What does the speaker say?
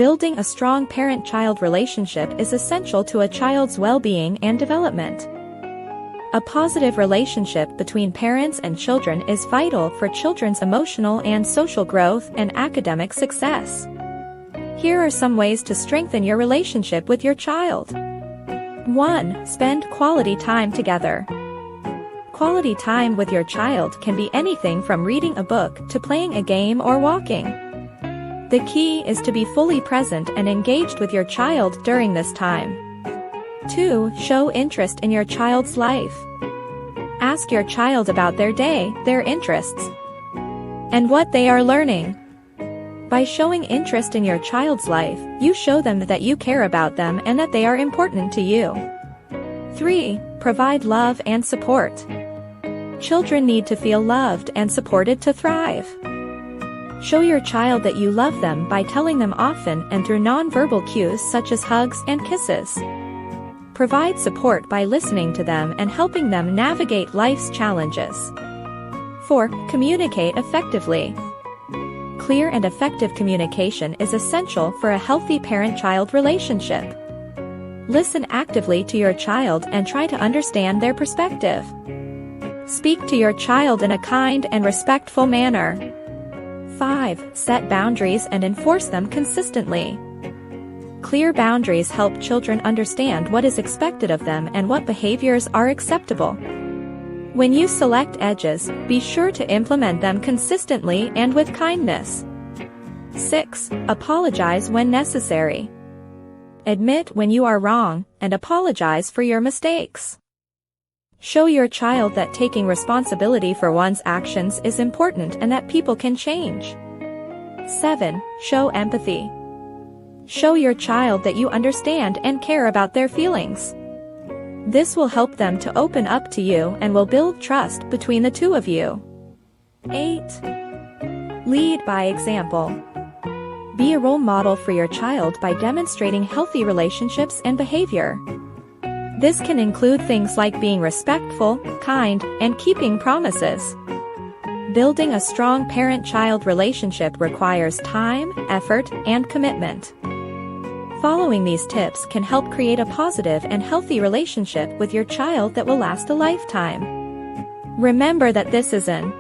Building a strong parent-child relationship is essential to a child's well-being and development. A positive relationship between parents and children is vital for children's emotional and social growth and academic success. Here are some ways to strengthen your relationship with your child. 1. Spend quality time together. Quality time with your child can be anything from reading a book to playing a game or walking. The key is to be fully present and engaged with your child during this time. 2. Show interest in your child's life. Ask your child about their day, their interests, and what they are learning. By showing interest in your child's life, you show them that you care about them and that they are important to you. 3. Provide love and support. Children need to feel loved and supported to thrive. Show your child that you love them by telling them often and through nonverbal cues such as hugs and kisses. Provide support by listening to them and helping them navigate life's challenges. 4. Communicate effectively. Clear and effective communication is essential for a healthy parent-child relationship. Listen actively to your child and try to understand their perspective. Speak to your child in a kind and respectful manner. 5. Set boundaries and enforce them consistently. Clear boundaries help children understand what is expected of them and what behaviors are acceptable. When you select edges, be sure to implement them consistently and with kindness. 6. Apologize when necessary. Admit when you are wrong, and apologize for your mistakes. Show your child that taking responsibility for one's actions is important and that people can change. 7. Show empathy. Show your child that you understand and care about their feelings. This will help them to open up to you and will build trust between the two of you. 8. Lead by example. Be a role model for your child by demonstrating healthy relationships and behavior. This can include things like being respectful, kind, and keeping promises. Building a strong parent-child relationship requires time, effort, and commitment. Following these tips can help create a positive and healthy relationship with your child that will last a lifetime. Remember that this is an